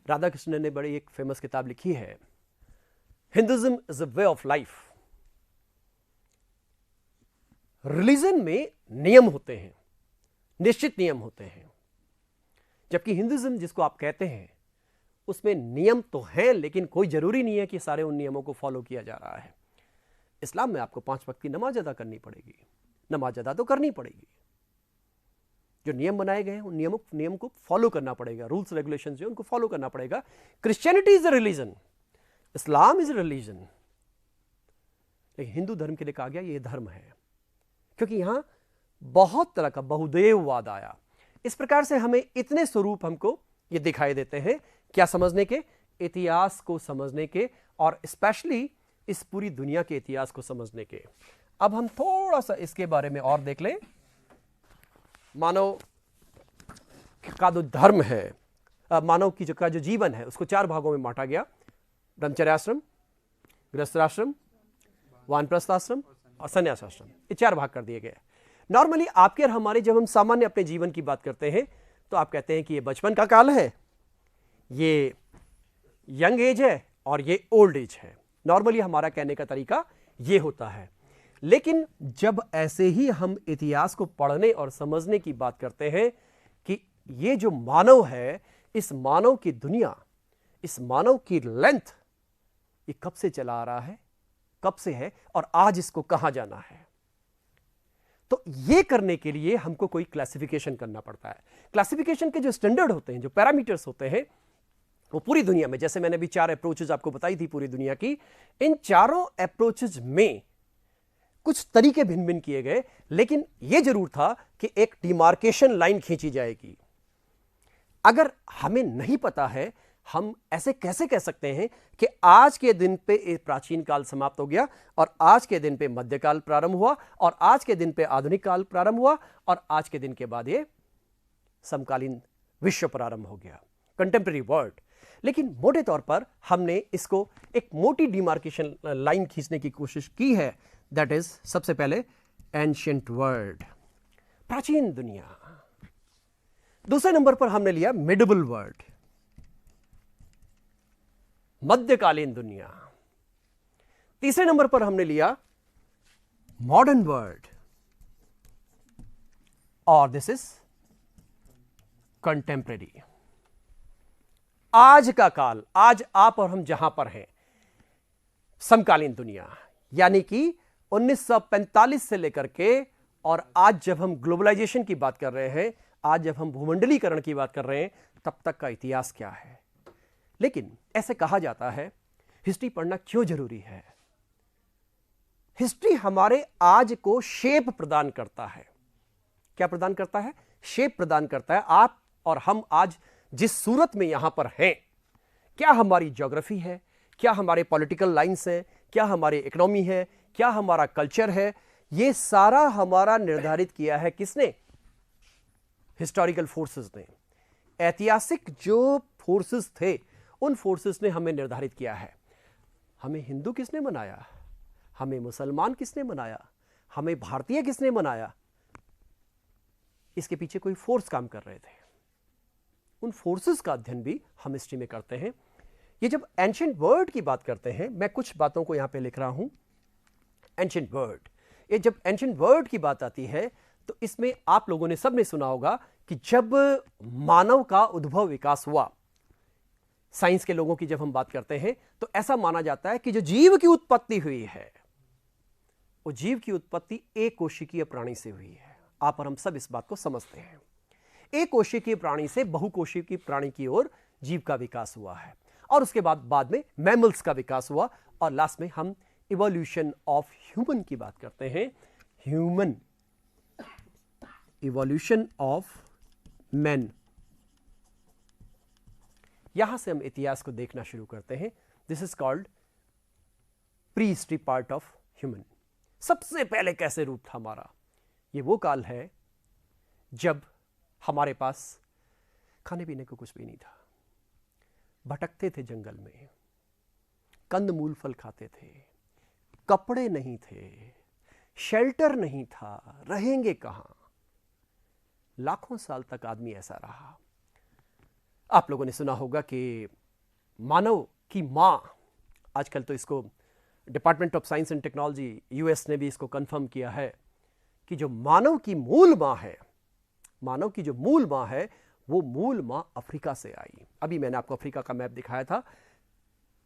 राधाकृष्णन ने बड़ी एक फेमस किताब लिखी है, Hinduism is a way of life. Religion में नियम होते हैं, निश्चित नियम होते हैं, जबकि हिंदुइज्म जिसको आप कहते हैं उसमें नियम तो हैं, लेकिन कोई जरूरी नहीं है कि सारे उन नियमों को फॉलो किया जा रहा है। इस्लाम में आपको 5 वक्त की नमाज अदा करनी पड़ेगी, नमाज अदा तो करनी पड़ेगी, जो नियम बनाए गए हैं उन नियम को फॉलो करना पड़ेगा, रूल्स रेगुलेशन जो उनको फॉलो करना पड़ेगा। Christianity is a religion, Islam is a religion, लेकिन हिंदू धर्म के लिए कहा गया ये धर्म है, क्योंकि यहां बहुत तरह का बहुदेववाद आया। इस प्रकार से हमें इतने स्वरूप हमको ये दिखाई देते हैं, क्या समझने के, इतिहास को समझने के, और स्पेशली इस पूरी दुनिया के इतिहास को समझने के। अब हम थोड़ा सा इसके बारे में और देख लें। मानव का जो धर्म है, मानव की का जो जीवन है, उसको 4 भागों में बांटा गया। ब्रह्मचर्याश्रम, गृहस्थाश्रम, वानप्रस्थाश्रम और संन्यासाश्रम, ये 4 भाग कर दिए गए। नॉर्मली आपके और हमारे जब हम सामान्य अपने जीवन की बात करते हैं तो आप कहते हैं कि ये बचपन का काल है, ये यंग एज है और ये ओल्ड एज है। नॉर्मली हमारा कहने का तरीका ये होता है, लेकिन जब ऐसे ही हम इतिहास को पढ़ने और समझने की बात करते हैं कि ये जो मानव है, इस मानव की दुनिया, इस मानव की लेंथ, ये कब से चला आ रहा है, कब से है और आज इसको कहां जाना है, तो ये करने के लिए हमको कोई क्लासिफिकेशन करना पड़ता है। क्लासिफिकेशन के जो स्टैंडर्ड होते हैं, जो पैरामीटर्स होते हैं, वो पूरी दुनिया में, जैसे मैंने अभी 4 अप्रोचेज आपको बताई थी पूरी दुनिया की, इन चारों अप्रोचेज में कुछ तरीके भिन्न भिन्न किए गए, लेकिन यह जरूर था कि एक डिमार्केशन लाइन खींची जाएगी। अगर हमें नहीं पता है, हम ऐसे कैसे कह सकते हैं कि आज के दिन पे प्राचीन काल समाप्त हो गया और आज के दिन पे मध्यकाल प्रारंभ हुआ और आज के दिन पे आधुनिक काल प्रारंभ हुआ और आज के दिन के बाद ये समकालीन विश्व प्रारंभ हो गया, कंटेम्पररी वर्ल्ड। लेकिन मोटे तौर पर हमने इसको एक मोटी डिमार्केशन लाइन खींचने की कोशिश की है, दैट इज सबसे पहले एंशिएंट वर्ल्ड, प्राचीन दुनिया। दूसरे नंबर पर हमने लिया मिडिवल वर्ल्ड, मध्यकालीन दुनिया। तीसरे नंबर पर हमने लिया मॉडर्न वर्ल्ड, और दिस इज कंटेम्पररी, आज का काल, आज आप और हम जहां पर हैं, समकालीन दुनिया। यानी कि 1945 से लेकर के और आज जब हम ग्लोबलाइजेशन की बात कर रहे हैं, आज जब हम भूमंडलीकरण की बात कर रहे हैं, तब तक का इतिहास क्या है। लेकिन ऐसे कहा जाता है, हिस्ट्री पढ़ना क्यों जरूरी है? हिस्ट्री हमारे आज को शेप प्रदान करता है। क्या प्रदान करता है? शेप प्रदान करता है। आप और हम आज जिस सूरत में यहां पर हैं, क्या हमारी ज्योग्राफी है, क्या हमारे पॉलिटिकल लाइंस हैं, क्या हमारी इकोनॉमी है, क्या हमारा कल्चर है, ये सारा हमारा निर्धारित किया है किसने? हिस्टोरिकल फोर्सेस ने। ऐतिहासिक जो फोर्सेस थे, उन फोर्सेस ने हमें निर्धारित किया है। हमें हिंदू किसने बनाया? हमें मुसलमान किसने बनाया? हमें भारतीय किसने बनाया? इसके पीछे कोई फोर्स काम कर रहे थे। उन फोर्सेस का अध्ययन भी हम हिस्ट्री में करते हैं। ये जब एंशिएंट वर्ल्ड की बात करते हैं, मैं कुछ बातों को यहां पे लिख रहा हूं। एंशिएंट वर्ल्ड, ये जब एंशिएंट वर्ल्ड की बात आती है तो इसमें आप लोगों ने सबने सुना होगा कि जब मानव का उद्भव विकास हुआ, साइंस के लोगों की जब हम बात करते हैं तो ऐसा माना जाता है कि जो जीव की उत्पत्ति हुई है, वो जीव की उत्पत्ति एक कोशिकीय प्राणी से हुई है। आप और हम सब इस बात को समझते हैं। एक कोशिकीय प्राणी से बहुकोशिकीय प्राणी की ओर जीव का विकास हुआ है, और उसके बाद में मैमल्स का विकास हुआ, और लास्ट में हम इवोल्यूशन ऑफ ह्यूमन की बात करते हैं। Human, evolution of man. यहां से हम इतिहास को देखना शुरू करते हैं। This is called pre history part of human. सबसे पहले कैसे रूप था हमारा? ये वो काल है जब हमारे पास खाने पीने को कुछ भी नहीं था, भटकते थे जंगल में, कंद मूल फल खाते थे, कपड़े नहीं थे, शेल्टर नहीं था, रहेंगे कहां? लाखों साल तक आदमी ऐसा रहा। आप लोगों ने सुना होगा कि मानव की मां, आजकल तो इसको department of science and technology US ने भी इसको कंफर्म किया है कि जो मानव की मूल मां है, मानव की जो मूल मां है, वो मूल मां अफ्रीका से आई। अभी मैंने आपको अफ्रीका का मैप दिखाया था,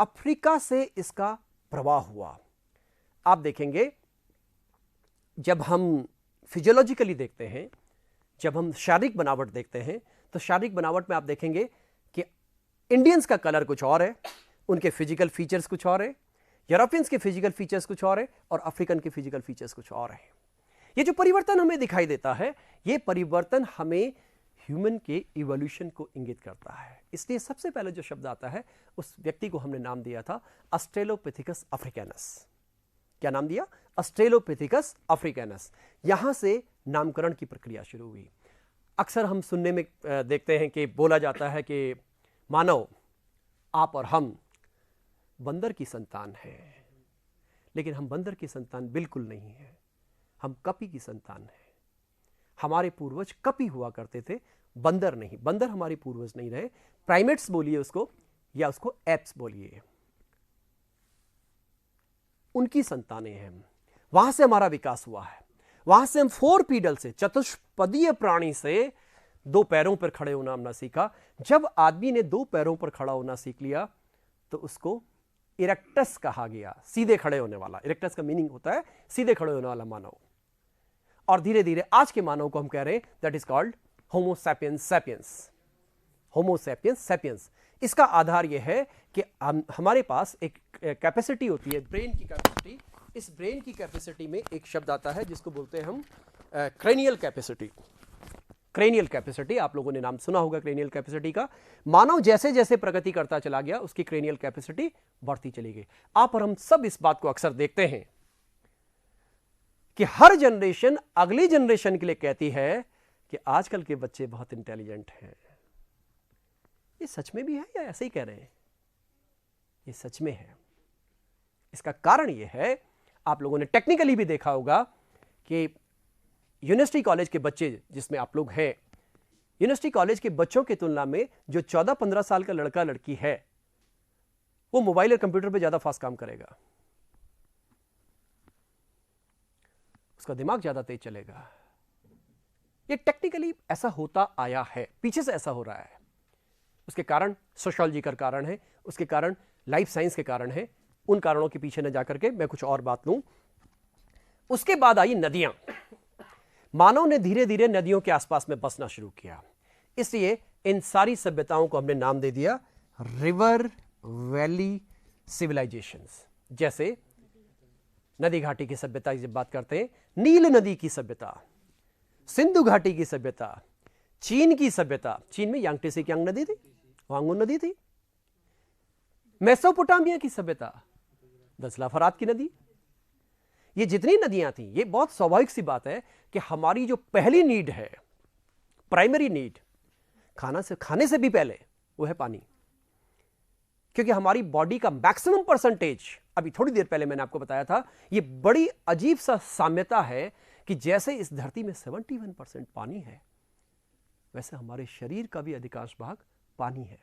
अफ्रीका से इसका प्रवाह हुआ। आप देखेंगे जब हम फिजियोलॉजिकली देखते हैं, जब हम शारीरिक बनावट देखते हैं, तो शारीरिक बनावट में आप देखेंगे कि इंडियंस का कलर कुछ और है, उनके फिजिकल फीचर्स कुछ और है, यूरोपियंस के फिजिकल फीचर्स कुछ और है, और अफ्रीकन के फिजिकल फीचर्स कुछ और है। ये जो परिवर्तन हमें दिखाई देता है, ये परिवर्तन हमें ह्यूमन के इवोल्यूशन को इंगित करता है। इसलिए सबसे पहले जो शब्द आता है, उस व्यक्ति को हमने नाम दिया था ऑस्ट्रेलोपिथेकस अफ्रीकैनस। क्या नाम दिया? ऑस्ट्रेलोपिथेकस अफ्रीकैनस। यहां से नामकरण की प्रक्रिया शुरू हुई। अक्सर हम सुनने में देखते हैं कि बोला जाता है कि मानव, आप और हम बंदर की संतान हैं, लेकिन हम बंदर की संतान बिल्कुल नहीं है, हम कपी की संतान हैं। हमारे पूर्वज कपी हुआ करते थे, बंदर नहीं। बंदर हमारे पूर्वज नहीं रहे। प्राइमेट्स बोलिए उसको, या उसको एप्स बोलिए, उनकी संतानें हैं। वहां से हमारा विकास हुआ है। वहां से हम फोरपीडल से, चतुष्पदीय प्राणी से, दो पैरों पर खड़े होना हमने सीखा। जब आदमी ने दो पैरों पर खड़ा होना सीख लिया तो उसको इरेक्टस कहा गया, सीधे खड़े होने वाला। इरेक्टस का मीनिंग होता है सीधे खड़े होने वाला मानव। और धीरे धीरे आज के मानव को हम कह रहे हैं that is called Homo sapiens sapiens. Homo sapiens sapiens. इसका आधार यह है कि हमारे पास एक कैपेसिटी होती है, ब्रेन की कैपेसिटी। इस ब्रेन की कैपेसिटी में एक शब्द आता है जिसको बोलते हैं हम क्रेनियल कैपेसिटी। क्रेनियल कैपेसिटी, आप लोगों ने नाम सुना होगा क्रेनियल कैपेसिटी का। मानव जैसे जैसे प्रगति करता चला गया, उसकी क्रेनियल कैपेसिटी बढ़ती चली गई। आप और हम सब इस बात को अक्सर देखते हैं कि हर जनरेशन अगली जनरेशन के लिए कहती है कि आजकल के बच्चे बहुत इंटेलिजेंट हैं। ये सच में भी है या ऐसे ही कह रहे हैं? ये सच में है। इसका कारण यह है, आप लोगों ने टेक्निकली भी देखा होगा कि यूनिवर्सिटी कॉलेज के बच्चे, जिसमें आप लोग हैं, यूनिवर्सिटी कॉलेज के बच्चों की तुलना में जो 14-15 साल का लड़का लड़की है, वो मोबाइल और कंप्यूटर पे ज्यादा फास्ट काम करेगा, उसका दिमाग ज्यादा तेज चलेगा। ये टेक्निकली ऐसा होता आया है, पीछे से ऐसा हो रहा है। उसके कारण सोशियोलॉजी का कारण है, उसके कारण लाइफ साइंस के कारण है। उन कारणों के पीछे न जाकर के मैं कुछ और बात लूं। उसके बाद आई नदियां। मानव ने धीरे धीरे नदियों के आसपास में बसना शुरू किया, इसलिए इन सारी सभ्यताओं को हमने नाम दे दिया रिवर वैली सिविलाइजेशंस। जैसे नदी घाटी की सभ्यता की जब बात करते हैं, नील नदी की सभ्यता, सिंधु घाटी की सभ्यता, चीन की सभ्यता। चीन में यांगटे से यांग नदी थी, वांगुन नदी थी। मेसोपोटामिया की सभ्यता, दसला फरात की नदी। ये जितनी नदियां थी, ये बहुत स्वाभाविक सी बात है कि हमारी जो पहली नीड है, प्राइमरी नीड, खाने से भी पहले, वो है पानी। क्योंकि हमारी बॉडी का मैक्सिमम परसेंटेज, अभी थोड़ी देर पहले मैंने आपको बताया था, ये बड़ी अजीब सा साम्यता है कि जैसे इस धरती में 71% पानी है, वैसे हमारे शरीर का भी अधिकांश भाग पानी है।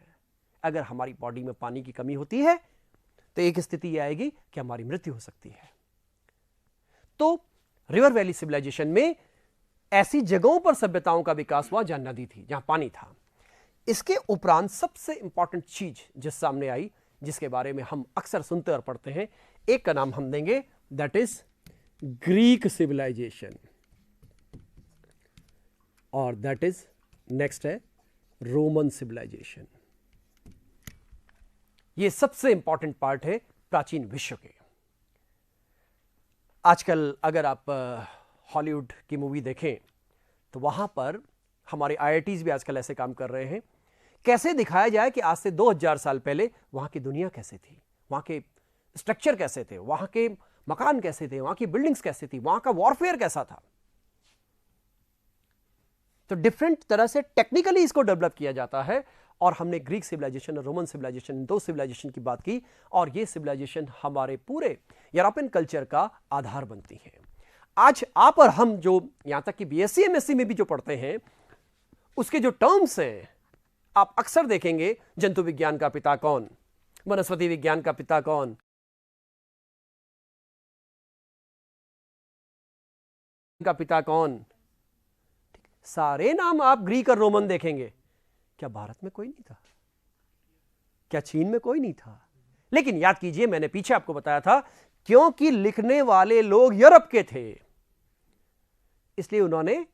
अगर हमारी बॉडी में पानी की कमी होती है तो एक स्थिति यह आएगी कि हमारी मृत्यु हो सकती है। तो रिवर वैली सिविलाइजेशन में ऐसी जगहों पर सभ्यताओं का विकास हुआ जहां नदी थी, जहां पानी था। इसके उपरांत सबसे इंपॉर्टेंट चीज जिस सामने आई, जिसके बारे में हम अक्सर सुनते और पढ़ते हैं, एक का नाम हम देंगे, दैट इज ग्रीक सिविलाइजेशन, और दैट इज नेक्स्ट है रोमन सिविलाइजेशन। ये सबसे इंपॉर्टेंट पार्ट है प्राचीन विश्व के। आजकल अगर आप हॉलीवुड की मूवी देखें तो वहां पर हमारे आईआईटीज भी आजकल ऐसे काम कर रहे हैं, कैसे दिखाया जाए कि आज से 2000 साल पहले वहां की दुनिया कैसे थी, वहां के स्ट्रक्चर कैसे थे, वहां के मकान कैसे थे, वहां की बिल्डिंग्स कैसे थी, वहां का वॉरफेयर कैसा था। तो डिफरेंट तरह से टेक्निकली इसको डेवलप किया जाता है। और हमने ग्रीक सिविलाइजेशन और रोमन सिविलाइजेशन, दो सिविलाइजेशन की बात की, और ये सिविलाइजेशन हमारे पूरे यूरोपियन कल्चर का आधार बनती है। आज आप और हम जो यहां तक कि बीएससी एमएससी में भी जो पढ़ते हैं, उसके जो टर्म्स हैं, आप अक्सर देखेंगे जंतु विज्ञान का पिता कौन, वनस्पति विज्ञान का पिता कौन? का पिता कौन? सारे नाम आप ग्रीक और रोमन देखेंगे, क्या भारत में कोई नहीं था? क्या चीन में कोई नहीं था? लेकिन याद कीजिए, मैंने पीछे आपको बताया था, क्योंकि लिखने वाले लोग यूरोप के थे, इसलिए उन्होंने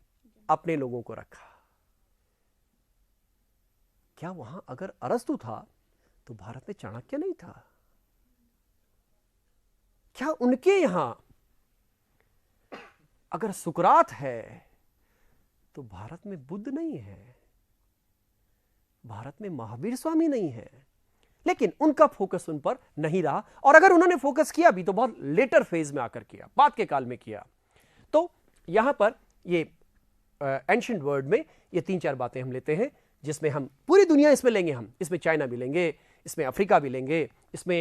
अपने लोगों को रखा। क्या वहां अगर अरस्तु था तो भारत में चाणक्य नहीं था? क्या उनके यहां अगर सुकरात है तो भारत में बुद्ध नहीं है? भारत में महावीर स्वामी नहीं है? लेकिन उनका फोकस उन पर नहीं रहा, और अगर उन्होंने फोकस किया भी तो बहुत लेटर फेज में आकर किया, बाद के काल में किया। तो यहां पर ये एंशिएंट वर्ल्ड में ये 3-4 बातें हम लेते हैं, जिसमें हम पूरी दुनिया इसमें लेंगे, हम इसमें चाइना भी लेंगे, इसमें अफ्रीका भी लेंगे, इसमें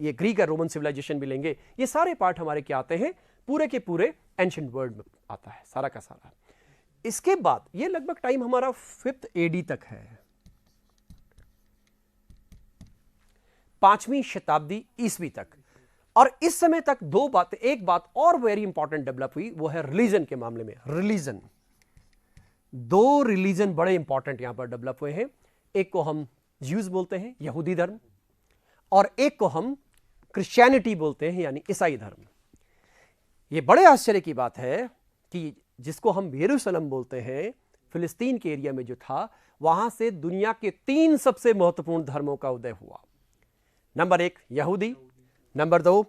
ये ग्रीक और रोमन सिविलाइजेशन भी लेंगे। ये सारे पार्ट हमारे क्या आते हैं? पूरे के पूरे एंशिएंट वर्ल्ड में आता है, सारा का सारा। इसके बाद ये लगभग टाइम हमारा 5th AD तक है, 5वीं शताब्दी ईस्वी तक। और इस समय तक दो बातें, एक बात और वेरी इंपॉर्टेंट डेवलप हुई, वो है रिलीजन के मामले में। रिलीजन, दो रिलीजन बड़े इंपॉर्टेंट यहां पर डेवलप हुए हैं। एक को हम ज्यूज बोलते हैं, यहूदी धर्म, और एक को हम क्रिश्चियनिटी बोलते हैं, यानी ईसाई धर्म। यह बड़े आश्चर्य की बात है कि जिसको हम यरूशलेम बोलते हैं, फिलिस्तीन के एरिया में जो था, वहां से दुनिया के 3 सबसे महत्वपूर्ण धर्मों का उदय हुआ। नंबर 1 यहूदी, नंबर 2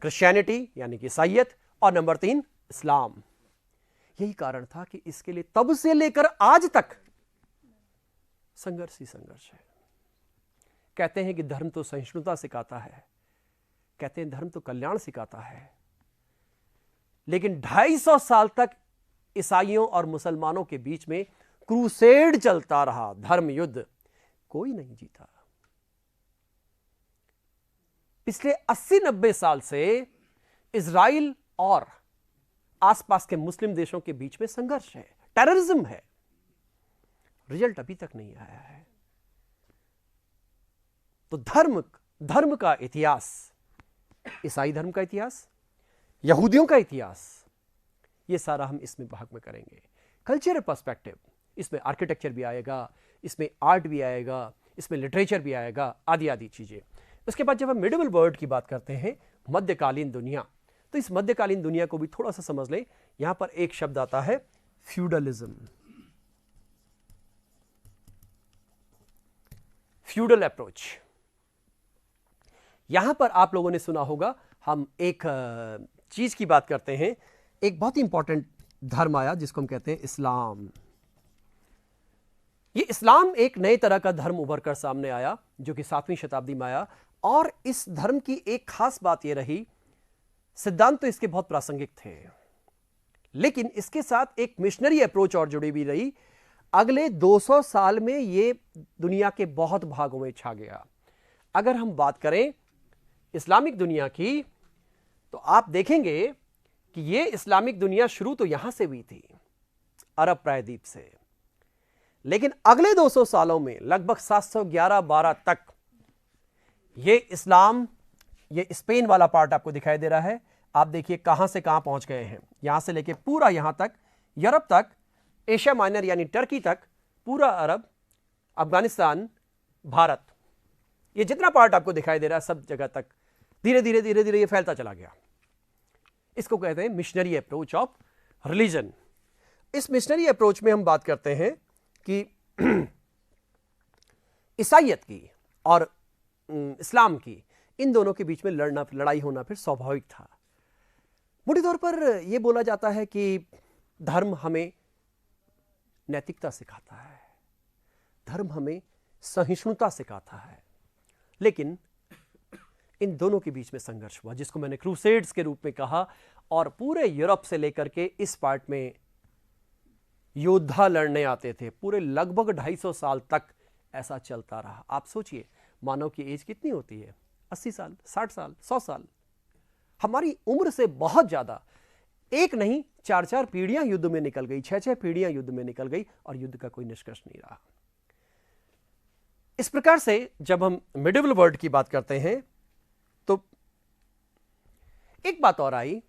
क्रिश्चियनिटी यानी कि ईसाईयत, और नंबर 3 इस्लाम। यही कारण था कि इसके लिए तब से लेकर आज तक संघर्ष ही संघर्ष है। कहते हैं कि धर्म तो सहिष्णुता सिखाता है, कहते हैं धर्म तो कल्याण सिखाता है, लेकिन 250 साल तक ईसाइयों और मुसलमानों के बीच में क्रूसेड चलता रहा, धर्म युद्ध, कोई नहीं जीता। पिछले 80-90 साल से इजराइल और आसपास के मुस्लिम देशों के बीच में संघर्ष है, टेररिज्म है, रिजल्ट अभी तक नहीं आया है। तो धर्म का इतिहास, ईसाई धर्म का इतिहास, यहूदियों का इतिहास, ये सारा हम इसमें भाग में करेंगे। कल्चरल पर्सपेक्टिव, इसमें आर्किटेक्चर भी आएगा, इसमें आर्ट भी आएगा, इसमें लिटरेचर भी आएगा, आदि आदि चीजें। उसके बाद जब हम मिडिवल वर्ल्ड की बात करते हैं, मध्यकालीन दुनिया, तो इस मध्यकालीन दुनिया को भी थोड़ा सा समझ लें। यहां पर एक शब्द आता है फ्यूडलिज्म, फ्यूडल अप्रोच। यहां पर आप लोगों ने सुना होगा, हम एक चीज की बात करते हैं, एक बहुत ही इंपॉर्टेंट धर्म आया जिसको हम कहते हैं इस्लाम। ये इस्लाम एक नए तरह का धर्म उभर कर सामने आया, जो कि 7वीं शताब्दी में आया। और इस धर्म की एक खास बात यह रही, सिद्धांत तो इसके बहुत प्रासंगिक थे, लेकिन इसके साथ एक मिशनरी अप्रोच और जुड़ी भी रही। अगले 200 साल में ये दुनिया के बहुत भागों में छा गया। अगर हम बात करें इस्लामिक दुनिया की, तो आप देखेंगे कि ये इस्लामिक दुनिया शुरू तो यहां से हुई थी, अरब प्रायद्वीप से, लेकिन अगले 200 सालों में लगभग 711-12 तक ये इस्लाम, ये स्पेन वाला पार्ट आपको दिखाई दे रहा है, आप देखिए कहां से कहां पहुंच गए हैं। यहां से लेके पूरा यहां तक, यूरोप तक, एशिया माइनर यानी टर्की तक, पूरा अरब, अफगानिस्तान, भारत, ये जितना पार्ट आपको दिखाई दे रहा है, सब जगह तक धीरे धीरे धीरे धीरे ये फैलता चला गया। इसको कहते हैं मिशनरी अप्रोच ऑफ रिलीजन। इस मिशनरी अप्रोच में हम बात करते हैं कि ईसाईयत की और इस्लाम की, इन दोनों के बीच में लड़ाई होना फिर स्वाभाविक था। मोटे तौर पर यह बोला जाता है कि धर्म हमें नैतिकता सिखाता है, धर्म हमें सहिष्णुता सिखाता है, लेकिन इन दोनों के बीच में संघर्ष हुआ, जिसको मैंने क्रूसेड्स के रूप में कहा। और पूरे यूरोप से लेकर के इस पार्ट में योद्धा लड़ने आते थे। पूरे लगभग 250 साल तक ऐसा चलता रहा। आप सोचिए, मानव की एज कितनी होती है? 80 साल, 60 साल, 100 साल। हमारी उम्र से बहुत ज्यादा, एक नहीं 4-4 पीढ़ियां युद्ध में निकल गई, 6-6 पीढ़ियां युद्ध में निकल गई, और युद्ध का कोई निष्कर्ष नहीं रहा। इस प्रकार से जब हम मिडिवल वर्ल्ड की बात करते हैं तो एक बात और आई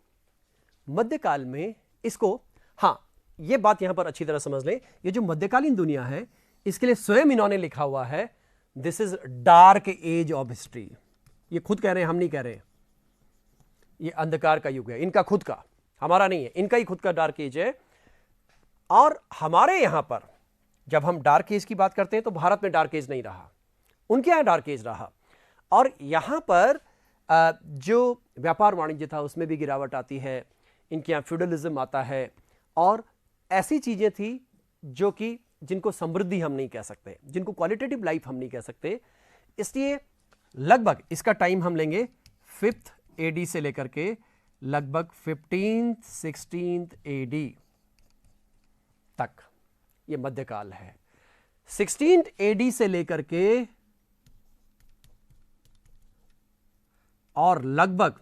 मध्यकाल में इसको, हां यह बात यहां पर अच्छी तरह समझ लें, ये जो मध्यकालीन दुनिया है इसके लिए स्वयं इन्होंने लिखा हुआ है this is dark age of history. ये खुद कह रहे हैं, हम नहीं कह रहे। ये अंधकार का युग है इनका खुद का, हमारा नहीं है, इनका ही खुद का डार्क एज है। और हमारे यहां पर जब हम डार्क एज की बात करते हैं तो भारत में डार्क एज नहीं रहा, उनके यहां डार्क एज रहा। और यहां पर जो व्यापार वाणिज्य था उसमें भी गिरावट आती है, इनके यहां फ्यूडलिज्म आता है और ऐसी चीजें थी जो कि जिनको समृद्धि हम नहीं कह सकते, जिनको क्वालिटेटिव लाइफ हम नहीं कह सकते। इसलिए लगभग इसका टाइम हम लेंगे 5th AD से लेकर के लगभग 15th 16th AD तक, ये मध्यकाल है। 16th AD से लेकर के और लगभग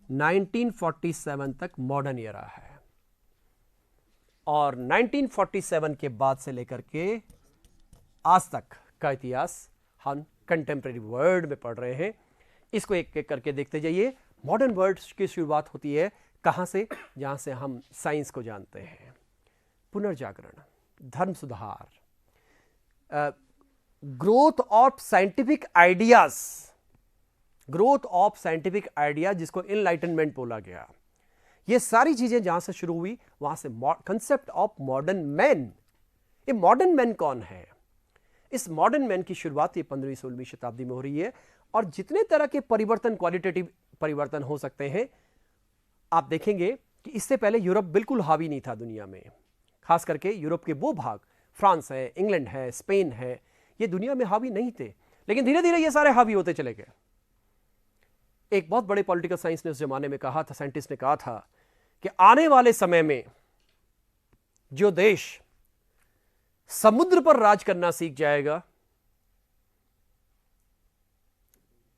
1947 तक मॉडर्न एरा है, और 1947 के बाद से लेकर के आज तक का इतिहास हम कंटेम्प्रेरी वर्ल्ड में पढ़ रहे हैं। इसको एक एक करके देखते जाइए। मॉडर्न वर्ल्ड की शुरुआत होती है कहां से? जहां से हम साइंस को जानते हैं, पुनर्जागरण, धर्म सुधार, growth of scientific ideas, growth of scientific idea जिसको इनलाइटनमेंट बोला गया। ये सारी चीजें जहां से शुरू हुई वहां से कंसेप्ट ऑफ मॉडर्न मैन। ये मॉडर्न मैन कौन है? इस मॉडर्न मैन की शुरुआत ये 15वीं 16वीं शताब्दी में हो रही है। और जितने तरह के परिवर्तन, क्वालिटेटिव परिवर्तन हो सकते हैं, आप देखेंगे कि इससे पहले यूरोप बिल्कुल हावी नहीं था दुनिया में। खास करके यूरोप के वो भाग, फ्रांस है, इंग्लैंड है, स्पेन है, ये दुनिया में हावी नहीं थे, लेकिन धीरे धीरे ये सारे हावी होते चले गए। एक बहुत बड़े पॉलिटिकल साइंस ने उस जमाने में कहा था, साइंटिस्ट ने कहा था कि आने वाले समय में जो देश समुद्र पर राज करना सीख जाएगा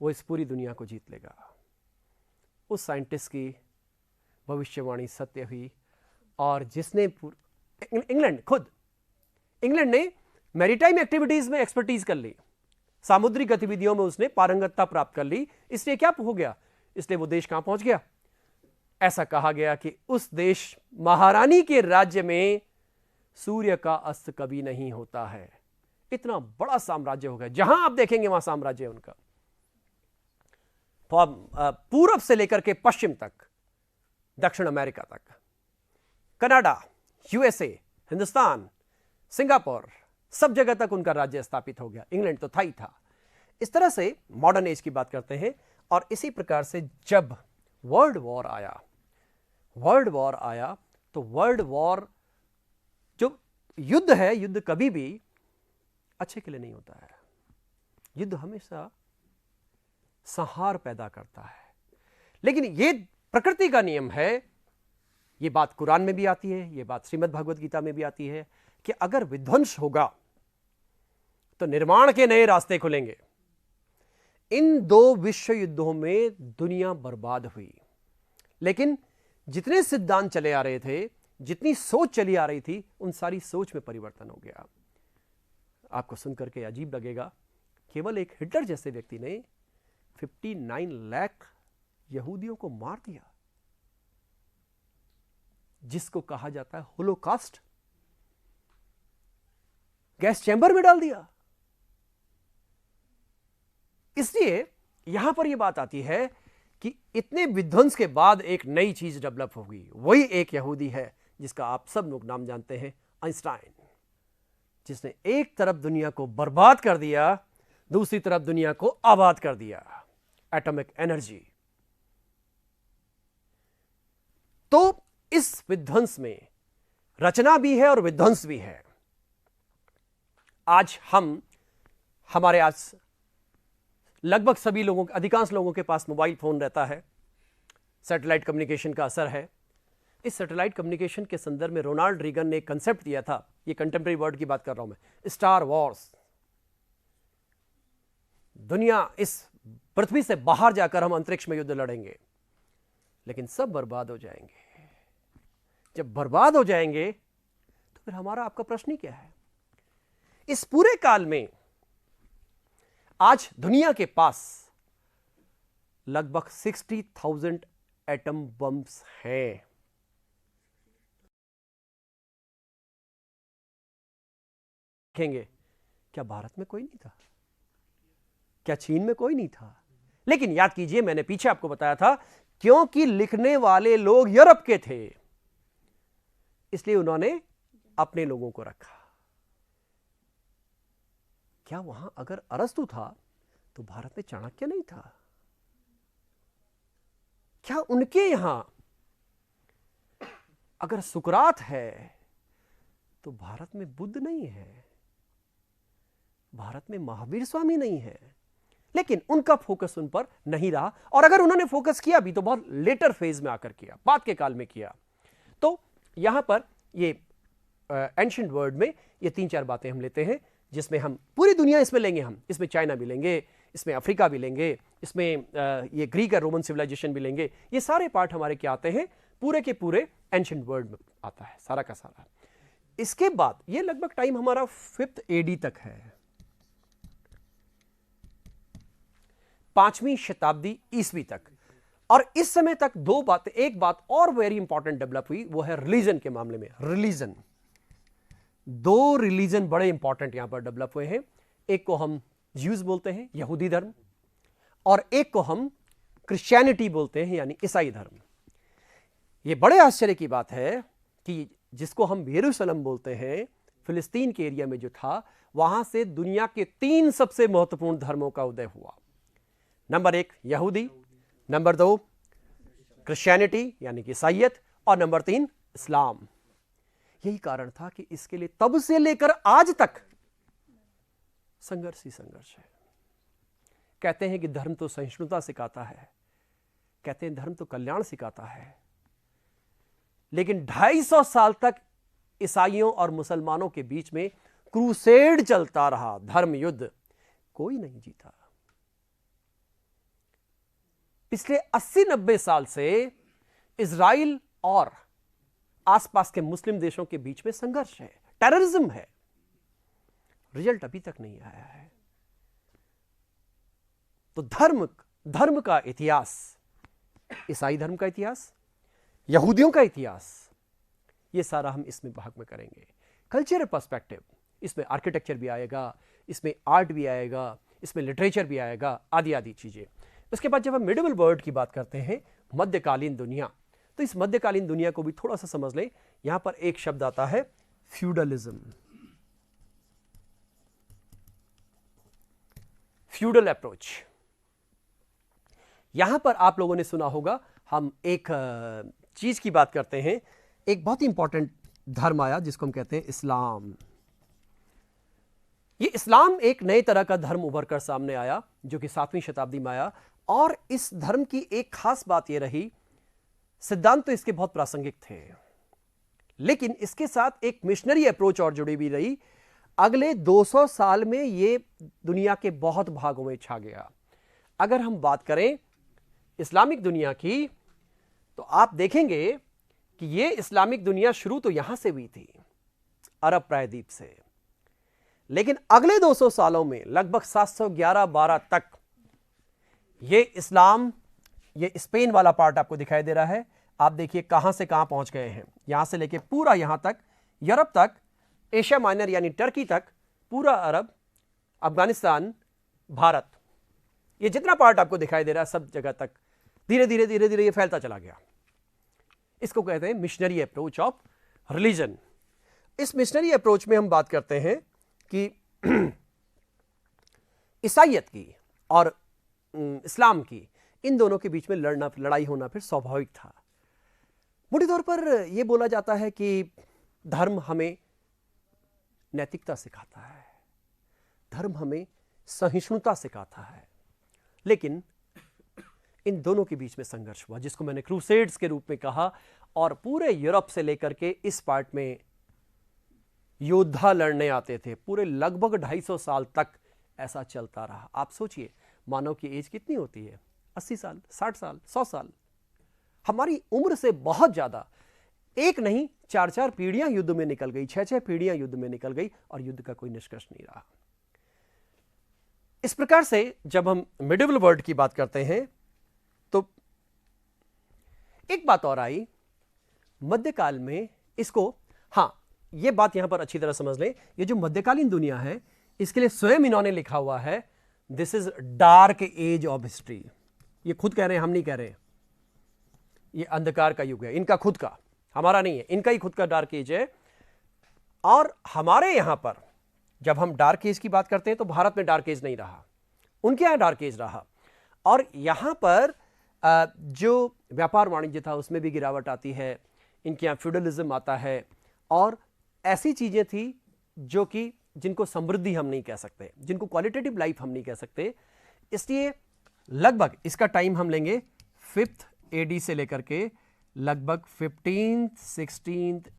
वो इस पूरी दुनिया को जीत लेगा। उस साइंटिस्ट की भविष्यवाणी सत्य हुई। और जिसने इंग्लैंड, खुद इंग्लैंड ने मैरीटाइम एक्टिविटीज में एक्सपर्टीज कर ली, सामुद्रिक गतिविधियों में उसने पारंगतता प्राप्त कर ली। इसलिए क्या हो गया? इसलिए वो देश कहां पहुंच गया? ऐसा कहा गया कि उस देश महारानी के राज्य में सूर्य का अस्त कभी नहीं होता है। इतना बड़ा साम्राज्य हो गया, जहां आप देखेंगे वहां साम्राज्य है उनका, पूरब से लेकर के पश्चिम तक, दक्षिण अमेरिका तक, कनाडा, यूएसए, हिंदुस्तान, सिंगापुर, सब जगह तक उनका राज्य स्थापित हो गया। इंग्लैंड तो था ही था। इस तरह से मॉडर्न एज की बात करते हैं। और इसी प्रकार से जब वर्ल्ड वॉर आया तो वर्ल्ड वॉर, जो युद्ध है, युद्ध कभी भी अच्छे के लिए नहीं होता है। युद्ध हमेशा संहार पैदा करता है। लेकिन यह प्रकृति का नियम है। यह बात कुरान में भी आती है, यह बात श्रीमद् भगवद गीता में भी आती है कि अगर विध्वंस होगा तो निर्माण के नए रास्ते खुलेंगे। इन दो विश्व युद्धों में दुनिया बर्बाद हुई, लेकिन जितने सिद्धांत चले आ रहे थे, जितनी सोच चली आ रही थी, उन सारी सोच में परिवर्तन हो गया। आपको सुनकर के अजीब लगेगा, केवल एक हिटलर जैसे व्यक्ति ने 59 लाख यहूदियों को मार दिया, जिसको कहा जाता है होलोकास्ट, गैस चैंबर में डाल दिया। इसलिए यहां पर यह बात आती है कि इतने विध्वंस के बाद एक नई चीज डेवलप होगी। वही एक यहूदी है जिसका आप सब लोग नाम जानते हैं, आइंस्टाइन, जिसने एक तरफ दुनिया को बर्बाद कर दिया, दूसरी तरफ दुनिया को आबाद कर दिया, एटॉमिक एनर्जी। तो इस विध्वंस में रचना भी है और विध्वंस भी है। आज हमारे आज लगभग सभी लोगों, अधिकांश लोगों के पास मोबाइल फोन रहता है। सैटेलाइट कम्युनिकेशन का असर है। इस सैटेलाइट कम्युनिकेशन के संदर्भ में रोनाल्ड रीगन ने एक कंसेप्ट दिया था, ये कंटेम्प्रेरी वर्ल्ड की बात कर रहा हूं मैं, स्टार वॉर्स। दुनिया, इस पृथ्वी से बाहर जाकर हम अंतरिक्ष में युद्ध लड़ेंगे, लेकिन सब बर्बाद हो जाएंगे। जब बर्बाद हो जाएंगे तो फिर हमारा आपका प्रश्न ही क्या है? इस पूरे काल में आज दुनिया के पास लगभग 60,000 एटम बम्स हैं। देखेंगे, क्या भारत में कोई नहीं था? क्या चीन में कोई नहीं था? लेकिन याद कीजिए, मैंने पीछे आपको बताया था, क्योंकि लिखने वाले लोग यूरोप के थे, इसलिए उन्होंने अपने लोगों को रखा। क्या वहां अगर अरस्तु था तो भारत में चाणक्य नहीं था? क्या उनके यहां अगर सुकरात है तो भारत में बुद्ध नहीं है? भारत में महावीर स्वामी नहीं है? लेकिन उनका फोकस उन पर नहीं रहा, और अगर उन्होंने फोकस किया भी तो बहुत लेटर फेज में आकर किया, बाद के काल में किया। तो यहां पर ये एंशिएंट वर्ल्ड में ये 3-4 बातें हम लेते हैं, जिसमें हम पूरी दुनिया इसमें लेंगे, हम इसमें चाइना भी लेंगे, इसमें अफ्रीका भी लेंगे, इसमें ये ग्रीक और रोमन सिविलाइजेशन भी लेंगे। ये सारे पार्ट हमारे क्या आते हैं? पूरे के पूरे एंशिएंट वर्ल्ड में आता है, सारा का सारा। इसके बाद ये लगभग टाइम हमारा 5th AD तक है, 5वीं शताब्दी ईस्वी तक। और इस समय तक दो बातें, एक बात और वेरी इंपॉर्टेंट डेवलप हुई, वो है रिलीजन के मामले में। रिलीजन, दो रिलीजन बड़े इंपॉर्टेंट यहां पर डेवलप हुए हैं। एक को हम ज्यूज बोलते हैं, यहूदी धर्म, और एक को हम क्रिश्चियनिटी बोलते हैं, यानी ईसाई धर्म। यह बड़े आश्चर्य की बात है कि जिसको हम यरूशलेम बोलते हैं, फिलिस्तीन के एरिया में जो था, वहां से दुनिया के 3 सबसे महत्वपूर्ण धर्मों का उदय हुआ। नंबर 1 यहूदी, नंबर 2 क्रिश्चियनिटी यानी कि ईसाईयत, और नंबर 3 इस्लाम। यही कारण था कि इसके लिए तब से लेकर आज तक संघर्ष ही संघर्ष है। कहते हैं कि धर्म तो सहिष्णुता सिखाता है, कहते हैं धर्म तो कल्याण सिखाता है, लेकिन 250 साल तक ईसाइयों और मुसलमानों के बीच में क्रूसेड चलता रहा, धर्म युद्ध, कोई नहीं जीता। पिछले 80-90 साल से इजराइल और आसपास के मुस्लिम देशों के बीच में संघर्ष है, टेररिज्म है, रिजल्ट अभी तक नहीं आया है। तो धर्म का इतिहास, ईसाई धर्म का इतिहास, यहूदियों का इतिहास, ये सारा हम इसमें भाग में करेंगे। कल्चरल पर्सपेक्टिव, इसमें आर्किटेक्चर भी आएगा, इसमें आर्ट भी आएगा, इसमें लिटरेचर भी आएगा, आदि आदि चीजें। उसके बाद जब हम मिडिवल वर्ल्ड की बात करते हैं, मध्यकालीन दुनिया, तो इस मध्यकालीन दुनिया को भी थोड़ा सा समझ लें। यहां पर एक शब्द आता है फ्यूडलिज्म, फ्यूडल अप्रोच। यहां पर आप लोगों ने सुना होगा, हम एक चीज की बात करते हैं, एक बहुत ही इंपॉर्टेंट धर्म आया जिसको हम कहते हैं इस्लाम। ये इस्लाम एक नए तरह का धर्म उभर कर सामने आया, जो कि 7वीं शताब्दी में आया। और इस धर्म की एक खास बात यह रही, सिद्धांत तो इसके बहुत प्रासंगिक थे, लेकिन इसके साथ एक मिशनरी अप्रोच और जुड़ी भी रही। अगले 200 साल में ये दुनिया के बहुत भागों में छा गया। अगर हम बात करें इस्लामिक दुनिया की, तो आप देखेंगे कि ये इस्लामिक दुनिया शुरू तो यहां से हुई थी, अरब प्रायद्वीप से, लेकिन अगले 200 सालों में लगभग 711-12 तक ये इस्लाम, ये स्पेन वाला पार्ट आपको दिखाई दे रहा है, आप देखिए कहां से कहां पहुंच गए हैं। यहां से लेके पूरा यहां तक, यूरोप तक, एशिया माइनर यानी टर्की तक, पूरा अरब, अफगानिस्तान, भारत, ये जितना पार्ट आपको दिखाई दे रहा है, सब जगह तक धीरे धीरे धीरे धीरे ये फैलता चला गया। इसको कहते हैं मिशनरी अप्रोच ऑफ रिलीजन। इस मिशनरी अप्रोच में हम बात करते हैं कि ईसाईयत की और इस्लाम की, इन दोनों के बीच में लड़ाई होना फिर स्वाभाविक था। मोटे तौर पर यह बोला जाता है कि धर्म हमें नैतिकता सिखाता है, धर्म हमें सहिष्णुता सिखाता है, लेकिन इन दोनों के बीच में संघर्ष हुआ, जिसको मैंने क्रूसेड्स के रूप में कहा। और पूरे यूरोप से लेकर के इस पार्ट में योद्धा लड़ने आते थे। पूरे लगभग 250 साल तक ऐसा चलता रहा। आप सोचिए, मानव की एज कितनी होती है? 80 साल, 60 साल, 100 साल। हमारी उम्र से बहुत ज्यादा, एक नहीं 4-4 पीढ़ियां युद्ध में निकल गई, 6-6 पीढ़ियां युद्ध में निकल गई, और युद्ध का कोई निष्कर्ष नहीं रहा। इस प्रकार से जब हम मिडिवल वर्ल्ड की बात करते हैं तो एक बात और आई मध्यकाल में इसको, हां यह बात यहां पर अच्छी तरह समझ लें, ये जो मध्यकालीन दुनिया है इसके लिए स्वयं इन्होंने लिखा हुआ है this is dark age of history. ये खुद कह रहे हैं, हम नहीं कह रहे। ये अंधकार का युग है इनका खुद का, हमारा नहीं है, इनका ही खुद का डार्क एज है। और हमारे यहां पर जब हम डार्क एज की बात करते हैं तो भारत में डार्क एज नहीं रहा, उनके यहां डार्क एज रहा। और यहां पर जो व्यापार वाणिज्य था उसमें भी गिरावट आती है, इनके यहां फ्यूडलिज्म आता है और ऐसी चीजें थी जो कि जिनको समृद्धि हम नहीं कह सकते, जिनको क्वालिटेटिव लाइफ हम नहीं कह सकते। इसलिए लगभग इसका टाइम हम लेंगे 5th AD से लेकर के लगभग 15th 16th